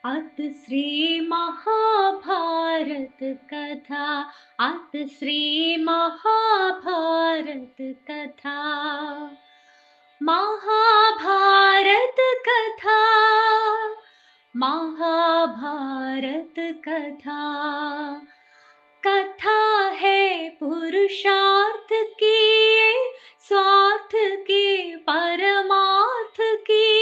अत श्री महाभारत कथा। अत श्री महाभारत कथा। महाभारत कथा। महाभारत कथा। कथा है पुरुषार्थ की, स्वार्थ के परमार्थ की,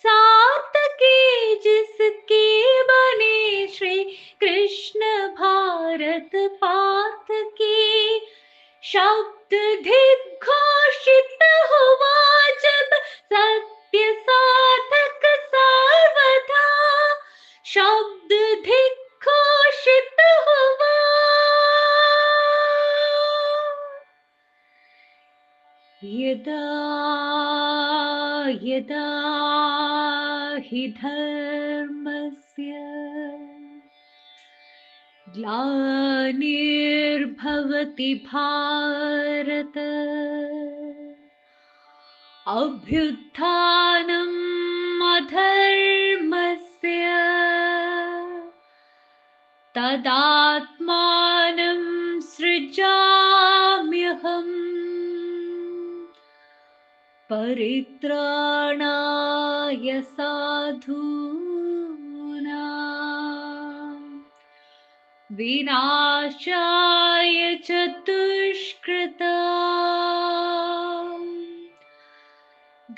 सार्थ की जिसकी बने श्री कृष्ण भारत पार्थ की। शब्द दिग्घोषित हुआ जब सत्य साधक सर्वथा। शब्द दिग्घोषित हुआ यदा यदा हि धर्मस्य ग्लानिर्भवति भारत, अभ्युत्थानम् अधर्मस्य तदात्मानं सृजाम्यहम् परित्राणाय साधूनां विनाशाय च दुष्कृतां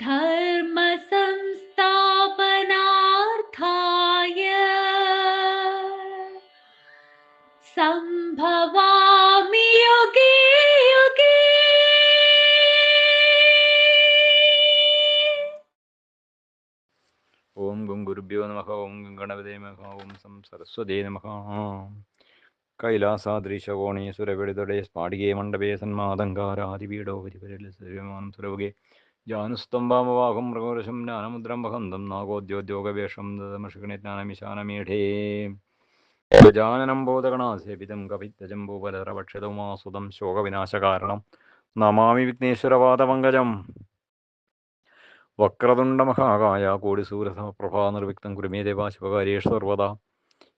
धर्म संस्थापनार्थाय संभवामि युगे युगे। ഓം ഗും ഗുരുഭ്യോ നമഃ. ഓം ഗം ഗണപതേ നമഃ. ഓം സം സരസ്വതേ നമഃ. കൈലാസാദ്രീശകോണീസുരവിടുതടേ സ്ഫാടികേ മണ്ഡപേ സന്മാതങ്കാരാദിപീഠോപരിപരിമാനം സുരവുകേ ജാനുസ്തംഭാമവാഹം മൃഗോരശം ജ്ഞാനമുദ്രം വഹന്തം നാഗോദ്യോദ്യോഗവേഷം ദദമഷിഗണേ ജ്ഞാനമിശാനമീഠേ ഗജാനനം ബോധഗണാസേവിതം കപിത്തജംബൂപലരവക്ഷതമാസുതം ശോകവിനാശകാരണം നമാമി വിഘ്നേശ്വരപാദപങ്കജം. വക്രതുണ്ടമഹാകായ കോടിസൂരസമപ്രഭാ നിർവിഘ്നം കുരു മേ ദേവാ ശിവകാര്യേഷു സർവദാ.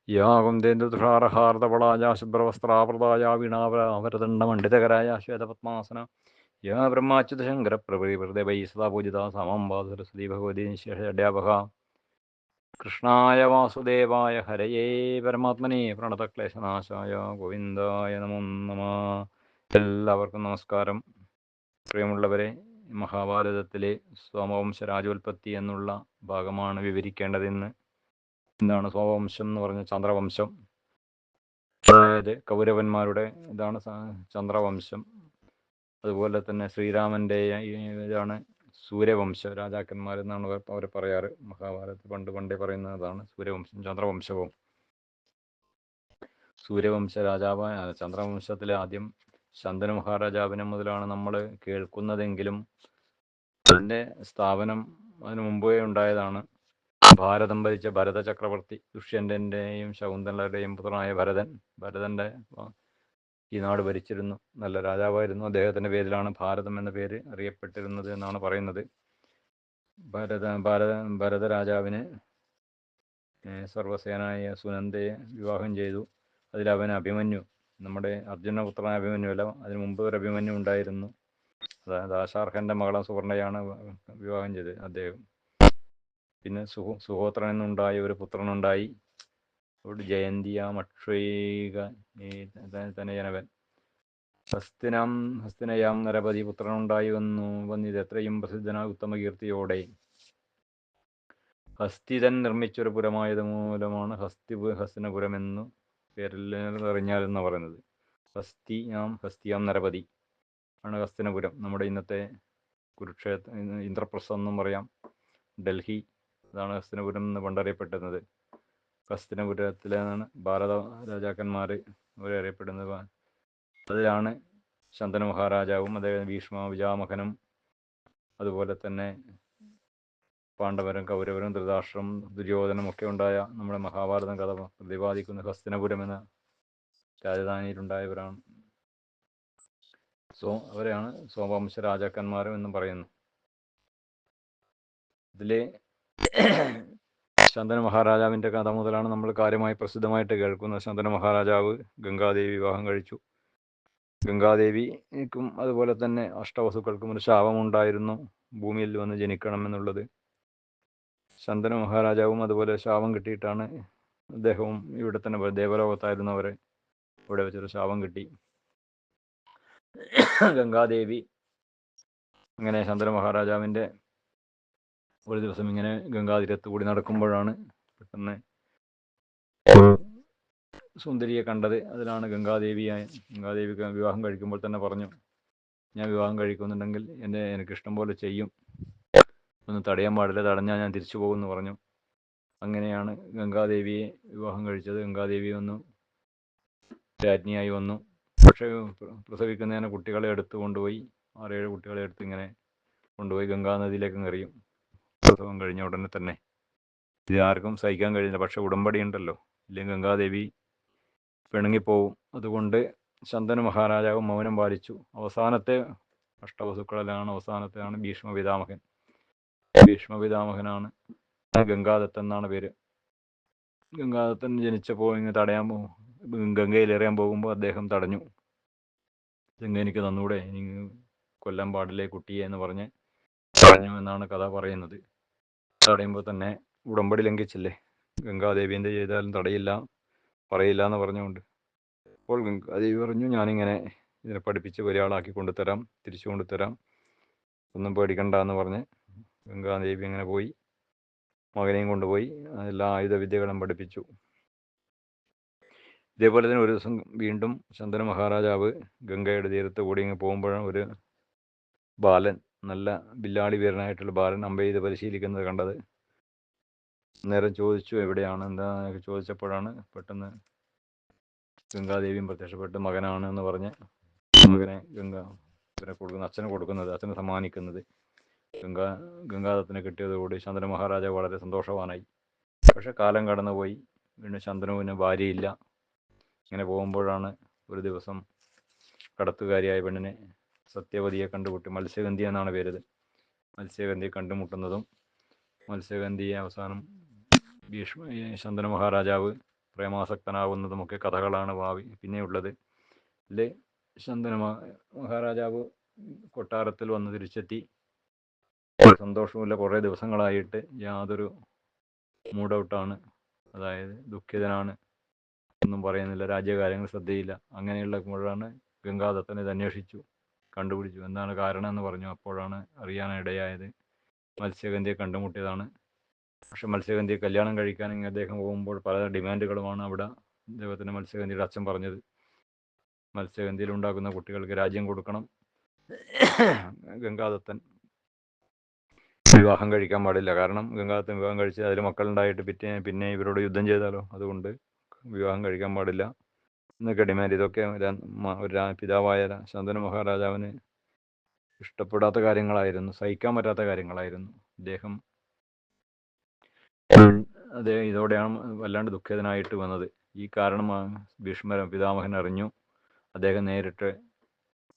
യാ കുന്ദേന്ദുതുഷാരഹാർദവളായ ശുഭ്രവസ്ത്രാവൃതായ വീണാവരദണ്ഡമണ്ഡിതകരായ ശ്വേതപത്മാസന യാ ബ്രഹ്മാച്യുതശങ്കരപ്രഭൃതിവൃദേവൈ സദാ പൂജിതാ സാമാംബാ സരസ്വതി ഭഗവതി നിശേഷഡ്യാപക. കൃഷ്ണായ വാസുദേവായ ഹരയേ പരമാത്മനെ പ്രണതക്ലേശനാശായ ഗോവിന്ദായ നമോ നമഃ. എല്ലാവർക്കും നമസ്കാരം. പ്രിയമുള്ളവരെ, മഹാഭാരതത്തിലെ സോമവംശരാജോൽപത്തി എന്നുള്ള ഭാഗമാണ് വിവരിക്കേണ്ടതെന്ന്. എന്താണ് സോമവംശം എന്ന് പറഞ്ഞ ചന്ദ്രവംശം, അതായത് കൗരവന്മാരുടെ ഇതാണ് ചന്ദ്രവംശം. അതുപോലെ തന്നെ ശ്രീരാമൻ്റെ ഇതാണ് സൂര്യവംശ രാജാക്കന്മാരെന്നാണ് അവർ പറയാറ്. മഹാഭാരതത്തിൽ പണ്ടേ പറയുന്നതാണ് സൂര്യവംശം ചന്ദ്രവംശവും. സൂര്യവംശ രാജാവായ ചന്ദ്രവംശത്തിലെ ആദ്യം ശന്തനു മഹാരാജാവിനെ മുതലാണ് നമ്മൾ കേൾക്കുന്നതെങ്കിലും അതിൻ്റെ സ്ഥാപനം അതിനു മുമ്പേ ഉണ്ടായതാണ്. ഭാരതം ഭരിച്ച ഭരത ചക്രവർത്തി, ദുഷ്യന്തൻ്റെയും ശകുന്തളയുടെയും പുത്രനായ ഭരതൻ്റെ ഈ നാട് ഭരിച്ചിരുന്നു. നല്ല രാജാവായിരുന്നു. അദ്ദേഹത്തിൻ്റെ പേരിലാണ് ഭാരതം എന്ന പേര് അറിയപ്പെട്ടിരുന്നത് എന്നാണ് പറയുന്നത്. ഭരത രാജാവിന് സർവസേനായ സുനന്ദയെ വിവാഹം ചെയ്തു. അതിൽ അവന് അഭിമന്യു, നമ്മുടെ അർജുനപുത്രനായ അഭിമന്യുവല്ല, അതിനു മുമ്പ് ഒരു അഭിമന്യു ഉണ്ടായിരുന്നു. അതായത് ദാശാർഹൻ്റെ മകളെ സുവർണയാണ് വിവാഹം ചെയ്തത് അദ്ദേഹം. പിന്നെ സുഹോത്രൻ എന്നുണ്ടായ ഒരു പുത്രനുണ്ടായി. അവിടെ ജയന്തിയാം അക്ഷൈക തനയനവൻ. ഹസ്തിനയാം നരപതി പുത്രനുണ്ടായി വന്നിത് എത്രയും പ്രസിദ്ധനായ ഉത്തമകീർത്തിയോടെ. ഹസ്തിതൻ നിർമ്മിച്ചൊരു പുരമായത് മൂലമാണ് ഹസ്തിനപുരം എന്നു പേരിൽ അറിഞ്ഞാലെന്ന് പറയുന്നത്. ഹസ്തിയാം നരപതി ആണ് ഹസ്തിനപുരം. നമ്മുടെ ഇന്നത്തെ കുരുക്ഷേത്രം, ഇന്ദ്രപ്രസ്ഥം എന്നും പറയാം. ഡൽഹി, അതാണ് ഹസ്തിനപുരം എന്ന് പണ്ടറിയപ്പെടുന്നത്. ഹസ്തിനപുരത്തിലാണ് ഭാരത രാജാക്കന്മാർ അവരറിയപ്പെടുന്നത്. അതിലാണ് ശന്തനു മഹാരാജാവും അദ്ദേഹം ഭീഷ്മ പിതാമഹനും അതുപോലെ തന്നെ പാണ്ഡവരും കൗരവരും ധൃതരാഷ്ട്രം ദുര്യോധനും ഒക്കെ ഉണ്ടായ നമ്മുടെ മഹാഭാരതം കഥ പ്രതിപാദിക്കുന്ന ഹസ്തിനപുരം എന്ന രാജധാനിയിലുണ്ടായവരാണ്. അവരെയാണ് സോമവംശ രാജാക്കന്മാരും എന്നും പറയുന്നു. ഇതിലെ ശന്തന മഹാരാജാവിൻ്റെ കഥ മുതലാണ് നമ്മൾ കാര്യമായി പ്രസിദ്ധമായിട്ട് കേൾക്കുന്നത്. ശന്തന മഹാരാജാവ് ഗംഗാദേവി വിവാഹം കഴിച്ചു. ഗംഗാദേവിക്കും അതുപോലെ തന്നെ അഷ്ടവസുക്കൾക്കും ഒരു ശാപമുണ്ടായിരുന്നു, ഭൂമിയിൽ വന്ന് ജനിക്കണമെന്നുള്ളത്. ശന്തന മഹാരാജാവും അതുപോലെ ശാപം കിട്ടിയിട്ടാണ് അദ്ദേഹവും ഇവിടെ തന്നെ ദേവലോകത്തായിരുന്നവരെ ഇവിടെ വെച്ചൊരു ശാപം കിട്ടി. ഗംഗാദേവി അങ്ങനെ ശന്തന മഹാരാജാവിൻ്റെ ഒരു ദിവസം ഇങ്ങനെ ഗംഗാതീരത്ത് കൂടി നടക്കുമ്പോഴാണ് പെട്ടെന്ന് സുന്ദരിയെ കണ്ടത്. അതിലാണ് ഗംഗാദേവി വിവാഹം കഴിക്കുമ്പോൾ തന്നെ പറഞ്ഞു, ഞാൻ വിവാഹം കഴിക്കുന്നുണ്ടെങ്കിൽ എനിക്കിഷ്ടം പോലെ ചെയ്യും, ഒന്ന് തടയാൻ പാടില്ല, തടഞ്ഞാൽ ഞാൻ തിരിച്ചു പോകുമെന്ന് പറഞ്ഞു. അങ്ങനെയാണ് ഗംഗാദേവിയെ വിവാഹം കഴിച്ചത്. ഗംഗാദേവി വന്നു രാജ്ഞിയായി വന്നു. പക്ഷേ പ്രസവിക്കുന്നതിന് കുട്ടികളെ എടുത്തു കൊണ്ടുപോയി, 6-7 കുട്ടികളെ എടുത്ത് ഇങ്ങനെ കൊണ്ടുപോയി ഗംഗാനദിയിലേക്ക് എറിയും. പ്രസവം കഴിഞ്ഞ ഉടനെ തന്നെ. ഇത് ആർക്കും സഹിക്കാൻ കഴിയില്ല. പക്ഷെ ഉടമ്പടി ഉണ്ടല്ലോ, ഇല്ലെങ്കിൽ ഗംഗാദേവി പിണങ്ങിപ്പോവും. അതുകൊണ്ട് ശന്തന മഹാരാജാവ് മൗനം പാലിച്ചു. അവസാനത്തെ അഷ്ടവസുക്കളിലാണ് അവസാനത്തെയാണ് ഭീഷ്മപിതാമഹൻ. ഭീഷ്മപിതാമഹനാണ് ഗംഗാദത്തൻ എന്നാണ് പേര്. ഗംഗാദത്തൻ ജനിച്ചപ്പോൾ ഇങ്ങനെ തടയാൻ ഗംഗയിൽ എറിയാൻ പോകുമ്പോൾ അദ്ദേഹം തടഞ്ഞു. ഗംഗ എനിക്ക് തന്നൂടെ, എനിക്ക് കൊല്ലാൻ പാടില്ലേ കുട്ടിയെ എന്ന് പറഞ്ഞ് തടഞ്ഞു എന്നാണ് കഥ പറയുന്നത്. തടയുമ്പോൾ തന്നെ ഉടമ്പടി ലംഘിച്ചില്ലേ, ഗംഗാദേവി എന്ത് ചെയ്താലും തടയില്ല, പറയില്ല എന്ന് പറഞ്ഞുകൊണ്ട്. അപ്പോൾ ഗംഗാദേവി പറഞ്ഞു, ഞാനിങ്ങനെ ഇതിനെ പഠിപ്പിച്ച് ഒരാളാക്കി കൊണ്ടുതരാം, തിരിച്ചു കൊണ്ടുതരാം, ഒന്നും പേടിക്കണ്ട എന്ന് പറഞ്ഞ് ഗംഗാദേവി അങ്ങനെ പോയി മകനെയും കൊണ്ടുപോയി എല്ലാ ആയുധവിദ്യകളും പഠിപ്പിച്ചു. ഇതേപോലെ തന്നെ ഒരു ദിവസം വീണ്ടും ശന്തന മഹാരാജാവ് ഗംഗയുടെ തീരത്ത് കൂടി ഇങ്ങനെ പോകുമ്പോഴാണ് ഒരു ബാലൻ, നല്ല ബില്ലാളി വീരനായിട്ടുള്ള ബാലൻ അമ്പ ചെയ്ത് പരിശീലിക്കുന്നത് കണ്ടത്. നേരം ചോദിച്ചു എവിടെയാണ് എന്താ ചോദിച്ചപ്പോഴാണ് പെട്ടെന്ന് ഗംഗാദേവിയും പ്രത്യക്ഷപ്പെട്ട് മകനാണ് എന്ന് പറഞ്ഞ് മകനെ അച്ഛന് കൊടുക്കുന്നത്, അച്ഛന് സമ്മാനിക്കുന്നത്. ഗംഗാദത്തിനെ കിട്ടിയതോടുകൂടി ശന്തന മഹാരാജാവ് വളരെ സന്തോഷവാനായി. പക്ഷെ കാലം കടന്നുപോയി, വീണ്ടും ശന്തനുവിന് ഭാര്യയില്ല. ഇങ്ങനെ പോകുമ്പോഴാണ് ഒരു ദിവസം കടത്തുകാരിയായ പെണ്ണിനെ, സത്യവതിയെ കണ്ടുമുട്ടി. മത്സ്യഗന്ധി എന്നാണ് പേര്. മത്സ്യഗന്ധിയെ കണ്ടുമുട്ടുന്നതും മത്സ്യഗന്ധിയെ അവസാനം ശന്തന മഹാരാജാവ് പ്രേമാസക്തനാവുന്നതുമൊക്കെ കഥകളാണ് പിന്നെയുള്ളത്. ഇതിൽ ശന്തന മഹാരാജാവ് കൊട്ടാരത്തിൽ വന്ന് തിരിച്ചെത്തി. സന്തോഷമില്ല, കുറേ ദിവസങ്ങളായിട്ട് യാതൊരു മൂഡൌട്ടാണ്, അതായത് ദുഃഖിതനാണ്, ഒന്നും പറയുന്നില്ല, രാജ്യകാര്യങ്ങൾ ശ്രദ്ധയില്ല. അങ്ങനെയുള്ളപ്പോഴാണ് ഗംഗാദത്തൻ ഇത് അന്വേഷിച്ചു, കണ്ടുപിടിച്ചു. എന്താണ് കാരണം എന്ന് പറഞ്ഞു. അപ്പോഴാണ് അറിയാനിടയായത് മത്സ്യഗന്ധിയെ കണ്ടുമുട്ടിയതാണ്. പക്ഷെ മത്സ്യഗന്ധിയെ കല്യാണം കഴിക്കാൻ അദ്ദേഹം പോകുമ്പോൾ പല ഡിമാൻഡുകളുമാണ് അവിടെ അദ്ദേഹത്തിന് മത്സ്യഗന്ധിയുടെ അച്ഛൻ പറഞ്ഞത്. മത്സ്യഗന്ധിയിൽ ഉണ്ടാക്കുന്ന കുട്ടികൾക്ക് രാജ്യം കൊടുക്കണം, ഗംഗാദത്തൻ വിവാഹം കഴിക്കാൻ പാടില്ല, കാരണം ഗംഗാദത്തൻ വിവാഹം കഴിച്ച് അതിൽ മക്കളുണ്ടായിട്ട് പിന്നെ ഇവരോട് യുദ്ധം ചെയ്താലോ, അതുകൊണ്ട് വിവാഹം കഴിക്കാൻ പാടില്ല എന്നൊക്കെ ഡിമാൻഡ്. ഇതൊക്കെ ഒരു പിതാവായ ശന്തന മഹാരാജാവിന് ഇഷ്ടപ്പെടാത്ത കാര്യങ്ങളായിരുന്നു, സഹിക്കാൻ പറ്റാത്ത കാര്യങ്ങളായിരുന്നു. ഇതോടെയാണ് വല്ലാണ്ട് ദുഃഖിതനായിട്ട് വന്നത്. ഈ കാരണം പിതാമഹൻ അറിഞ്ഞു. അദ്ദേഹം നേരിട്ട്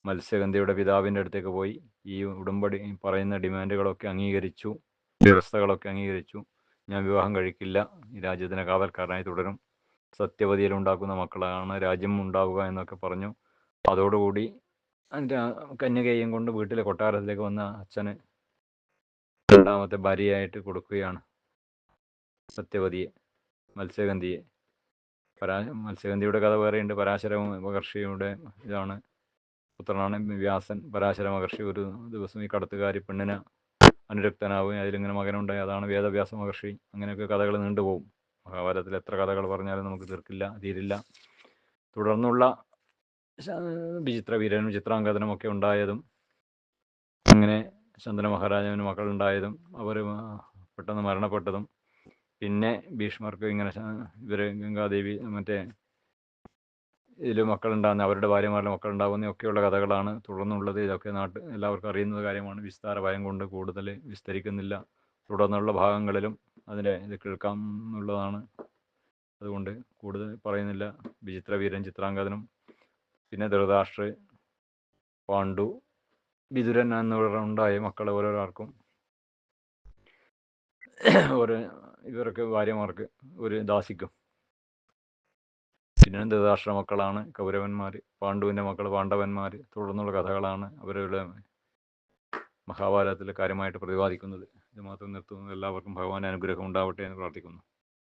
മത്സ്യഗന്ധിയുടെ പിതാവിൻ്റെ അടുത്തേക്ക് പോയി ഈ ഉടമ്പടി പറയുന്ന ഡിമാൻഡുകളൊക്കെ അംഗീകരിച്ചു, വ്യവസ്ഥകളൊക്കെ അംഗീകരിച്ചു. ഞാൻ വിവാഹം കഴിക്കില്ല, ഈ രാജ്യത്തിന് കാവൽക്കാരനായി തുടരും, സത്യവതിയിൽ ഉണ്ടാക്കുന്ന മക്കളാണ് രാജ്യം ഉണ്ടാവുക എന്നൊക്കെ പറഞ്ഞു. അതോടുകൂടി എൻ്റെ കന്യകയും കൊണ്ട് വീട്ടിലെ കൊട്ടാരത്തിലേക്ക് വന്ന അച്ഛന് രണ്ടാമത്തെ ഭാര്യയായിട്ട് കൊടുക്കുകയാണ് സത്യവതിയെ, മത്സ്യഗന്ധിയെ. മത്സ്യഗന്ധിയുടെ കഥ വേറെയുണ്ട്. പരാശര മഹർഷിയുടെ ഇതാണ്, പുത്രനാണ് വ്യാസൻ. പരാശര മഹർഷി ഒരു ദിവസം ഈ കടത്തുകാരി പെണ്ണിന് അനുരക്തനാവുകയും അതിലിങ്ങനെ മകനുണ്ടായി, അതാണ് വേദവ്യാസ മഹർഷി. അങ്ങനെയൊക്കെ കഥകൾ നീണ്ടുപോകും. മഹാഭാരതത്തിൽ എത്ര കഥകൾ പറഞ്ഞാലും നമുക്ക് തീരില്ല. തുടർന്നുള്ള വിചിത്രവീരനും ചിത്രാംഗതനും ഒക്കെ ഉണ്ടായതും, അങ്ങനെ ശന്തന മഹാരാജാവിന് മക്കളുണ്ടായതും അവർ പെട്ടെന്ന് മരണപ്പെട്ടതും, പിന്നെ ഭീഷ്മർക്ക് ഇങ്ങനെ ഗംഗാദേവി ഇതിൽ മക്കളുണ്ടാകുന്ന അവരുടെ ഭാര്യമാരുടെ മക്കളുണ്ടാകുന്നതൊക്കെയുള്ള കഥകളാണ് തുടർന്നുള്ളത്. ഇതൊക്കെ എല്ലാവർക്കും അറിയുന്ന കാര്യമാണ്. വിസ്താര ഭയം കൊണ്ട് കൂടുതൽ വിസ്തരിക്കുന്നില്ല. തുടർന്നുള്ള ഭാഗങ്ങളിലും ഇത് കേൾക്കാമെന്നുള്ളതാണ്, അതുകൊണ്ട് കൂടുതൽ പറയുന്നില്ല. വിചിത്രവീരൻ, ചിത്രാംഗതനും, പിന്നെ ധൃതരാഷ്ട്ര, പാണ്ഡു, വിതുരൻ എന്നിവരുണ്ടായ മക്കൾ ഓരോരാർക്കും ഓരോ ഇവർക്ക് ഭാര്യമാർക്ക് ഒരു ദാസിക്കും. പിന്നെ ധൃതരാഷ്ട്ര മക്കളാണ് കൗരവന്മാർ, പാണ്ഡുവിൻ്റെ മക്കൾ പാണ്ഡവന്മാർ. തുടർന്നുള്ള കഥകളാണ് അവരുടെ മഹാഭാരതത്തിൽ കാര്യമായിട്ട് പ്രതിപാദിക്കുന്നത്. ഇത് മാത്രം നിർത്തുന്നു. എല്ലാവർക്കും ഭഗവാന്റെ അനുഗ്രഹം ഉണ്ടാവട്ടെ എന്ന് പ്രാർത്ഥിക്കുന്നു.